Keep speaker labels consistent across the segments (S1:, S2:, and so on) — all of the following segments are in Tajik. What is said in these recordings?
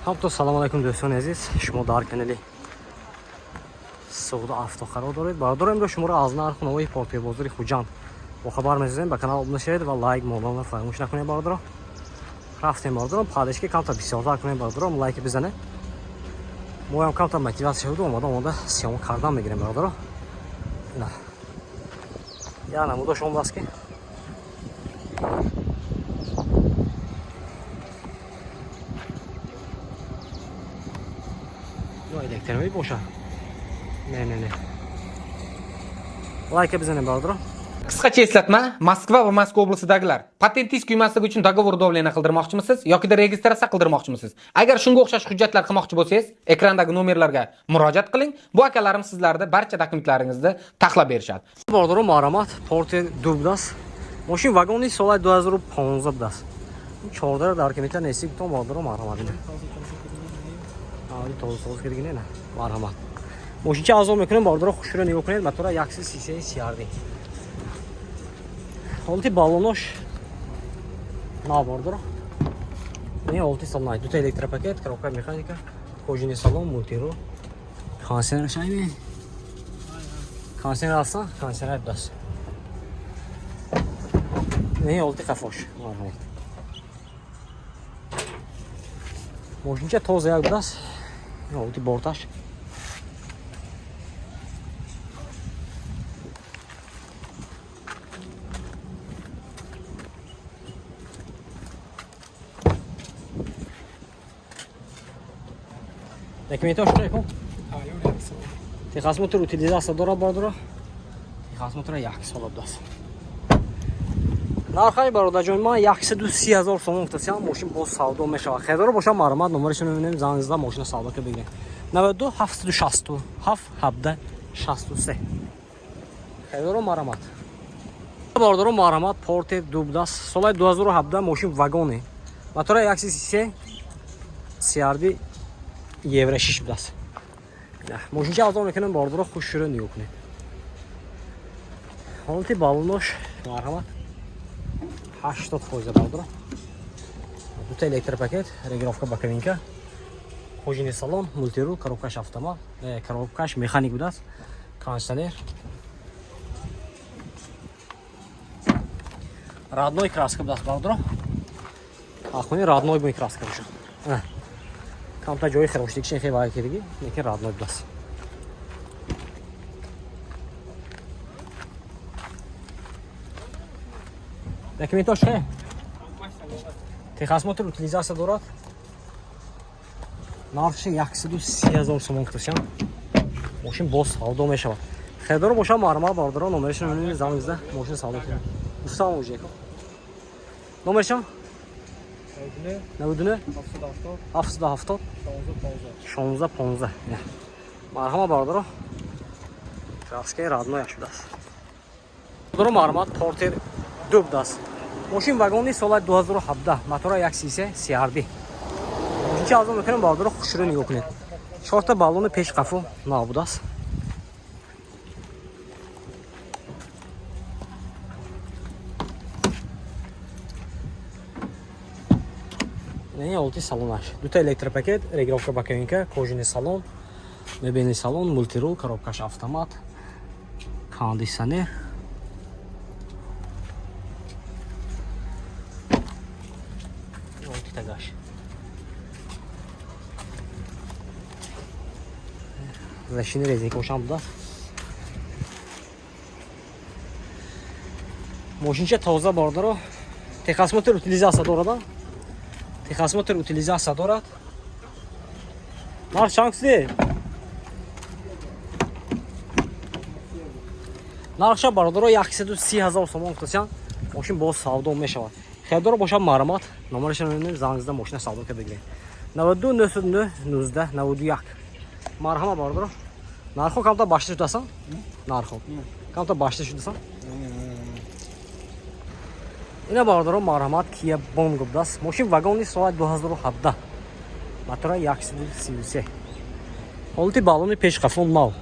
S1: Hamto салом алайкум дӯстони азиз, шумо дар канали Сауда авто қарор доред. Бардор имрӯз шуморо аз нархи новаи Porte бозори Хуҷанд бохабар мезанем. Ба канал обуна шавед ва лайк монона фаромӯш накунед. Бардор рафтем, бардор падешки камта бисёртар кунед. Бардор лайк бизанед. мо ҳам камта мотиватсия шуд омада сиёма кардан мегирем. Бардор ина я намуда шум баски электромобиль боша. Не. Лайк бизанем, бардор.
S2: Qisqacha eslatma, Moskva va Moskva oblasidagilar patentingiz kuymasligi uchun dogovor davlena qildirmoqchimisiz yoki registratsiya qildirmoqchimisiz? Agar shunga o'xshash hujjatlar qilmoqchi bo'lsangiz, ekrandagi nomerlarga murojaat qiling. Bu akalarim sizlarga barcha dokumentlaringizni taxlab berishadi.
S1: Bordor ma'lumot Porte Dubdas. Moshin vagoni solat 2015 budas. 14 dar kilometr nesik to bordor ma'lumot. Ali to'g'ri kirgin ena. Marhamat. Moshincha azom mekunam bordor xushro nigah kuned. Motora yaksiz sise siyardi. Holti ballonosh na bordor. Ne holti salonay. Duta elektropaket, коробка механика, кожаный салон, мультиру. Кондиционер шайми. Кондиционер алса, кондиционер даст. Ne holti qafosh. Marhamat. Moshincha toza yak budas. Holti bortash. Документов что яком? Техосмотр утилизация дорад бардора. Техосмотр 1 сол даст. Нархай бародаҷон ман 130,000 сомон гуфтасам мошин бо савдо мешава. Хедоро боша маромат номерашон мебинем зангизда мошина савдо ка бигирем. 92 760 7 63. Хедоро маромат. Бардора маромат Porte Dubdas солай 2017 мошин вагоне. Мотора 133 CRD евро 6 будаст. Мошинча азон мекунем бардора хушро нигоҳ кунед. Ҳолати баллонош марҳамат 80% бардора. Дута электропакет, регулировка боковинка, кожаный салон, мультирул, коробкаш автомат, коробкаш механик будаст, кондиционер. Родной краска будаст бардора. Ахуни родной бой краска боша. Камта ҷои хирошдикшин хеле вай кирги, лекин родной будаст. Документош ҳе? Техосмотр утилизация дорад. Нархи 130,000 сомон гуфтасам. Мошин боз савдо мешавад. Хедоро боша маъмал бардора номерашон мебинед зангизда мошин савдо кунед. Гуфтам ӯжеко. Номерашон? 92 770 16 марҳама бардора. Краскаи родной шудаст. Бардора маъмал Porte Dubdas. Мошин вагони соли 2017, мотора 133 CRD. Мошинча азом мекунем бардора хушро нигоҳ кунед. 4 та баллони пеш қафу набуд аст. Не олти салонаш. Дута электропакет, регулировка боковинка, кожаный салон, мебельный салон, мультирул, коробкаш автомат, кондиционер. Тагаш. Защины резинка ушам будаст. Мошинча тоза бардора. Техосмотр утилизация дорад. Техосмотр утилизация дорад. Нарх чанкси? Нархша бардора 130,000 сомон гуфтасам. Мошин боз савдо мешавад. Хедоро боша маромат номерашон мебинем зангизда мошина савдо ка бигирем. 92 99 19 91. Марҳама бардора. Нархо камта башта шудасан? Нархо. Камта башта шудасан? Ина бардора марҳамат Kia Bongo будаст. Мошин вагони соли 2017. Мотора 133. Ҳолати баллони пеш қафон нав.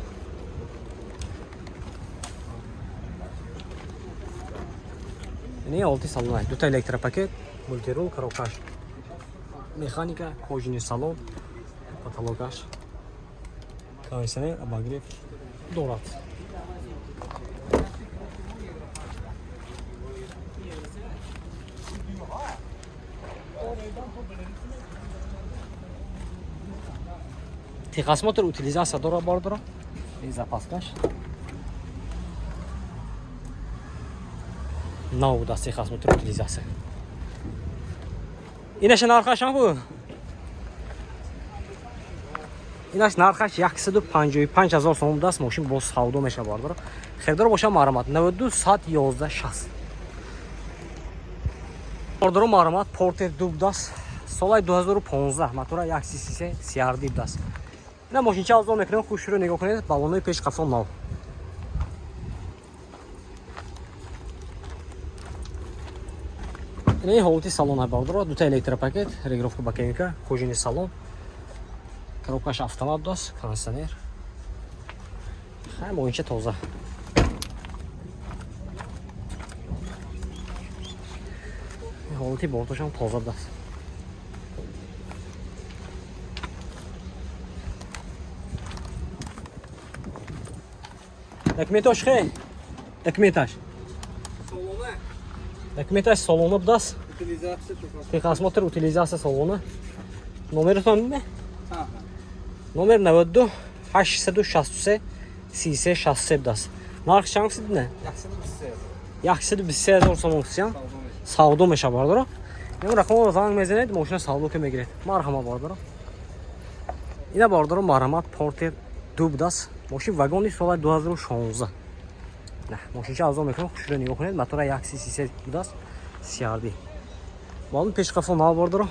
S1: Не олти салонай. Дута электропакет, мультирул, коробкаш mexanika, kojini salon, patologash, kondisioner, обогрев дорад. Техосмотр утилизация дора бардора и запаскаш. Нау даст техосмотр утилизация. Инаш нархаш ҳам бу. Инаш нархаш 155000 сом даст, мошин бо савдо меша бардора. Хердор боша маромат 92 111 60. Бардора маромат портер дуб даст. Солай 2015 мотора 133 CRD даст. ина мошинча азо мекунем, хушро нигоҳ кунед, баллонои пеш қафон нав. ина ҳолати салон бардора, дута электропакет, регулировка ба кемика, кожини салон, коробкаш автомат даст, кондиционер. Хай мошинча тоза. ҳолати бортошам тоза даст. Документаш хе? Документаш.
S3: Салона.
S1: Документаш салона даст.
S3: Утилизация.
S1: Техосмотр утилизация салона. Номеротон ме?
S3: Ага.
S1: Номер 92 863 33 67 даст. Нарх чанг сидне? 123000 сом устян. Савдо меша бардора. ин рақамро занг мезанед, мошина савдо ке мегиред. Марҳама бардора. ина бардора маромат портер дуб даст. мошин вагони соли 2016. نه ماشینچه ازا میکنم خوشو نگاه کنید موتور 133 بوده است CRD بالون پیش قفل نال بردارم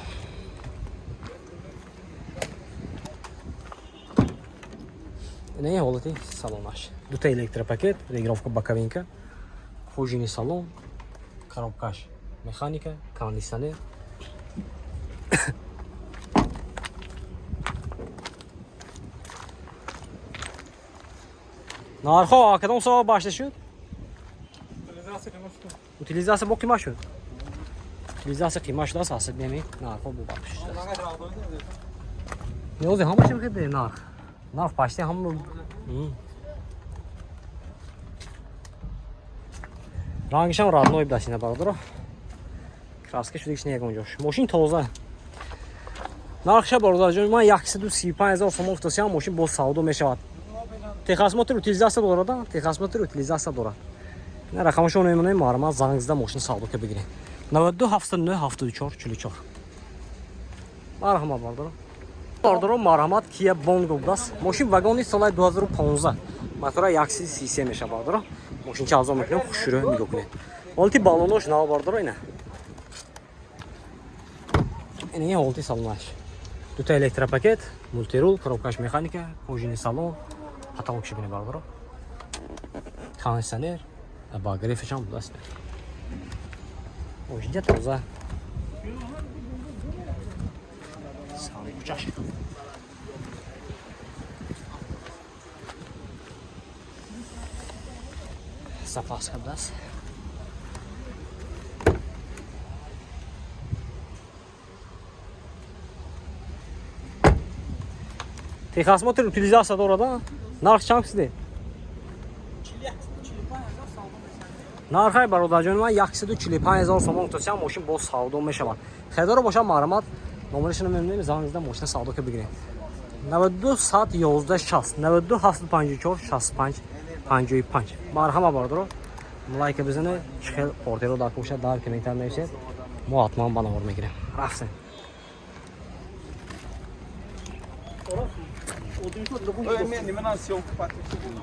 S1: اینه حالتی سالونش دو تا الکتروپاکت رегулировка боковинка пружинный салон коробкаш механика кондиционер нархо кадом сава башта шуд утилизация бо қима шуд утилизация қима шуда асад неми нархо бо бахш неозе ҳама чим хеде нарх паште ҳам рангишам родной дасина бардора краска шудиш не ягон ҷош мошин тоза нархша бародар ҷон ман 135000 сом уфтасиам мошин бо савдо мешавад техосмотр утилизация дорад техосмотр утилизация дорад ина рақамашон мемонем маромат зангзда мошин савдо ка бигирем 92 79 74 44 марҳамат бардора маромат Kia Bongo даст мошин вагони соли 2015 мотора 133 меша бардора мошинча азо мекунем хушро нигоҳ кунед ҳолати баллонош нав бардора ина ин ҳолати салонаш дута электропакет мультирул коробкаш механика пружинный салон потолок шибини бардора кондиционер обогревшам даст мошинча тоза салончаш запаска даст техосмотр утилизация дорад нарх чанд сиде нархай бародарҷони ман 145000 сом уфтасиам мошин бо савдо мешавад хедаро боша маромат номерашоно мемонем зангзда мошина савдо ка бигирем 92 111 60 92 754 65 55 марҳама бардоро лайка бизане чихел портеро дар куша дар комментар нависед мо ҳатман ба навор мегирем рафтем
S3: Men men anser jag på att det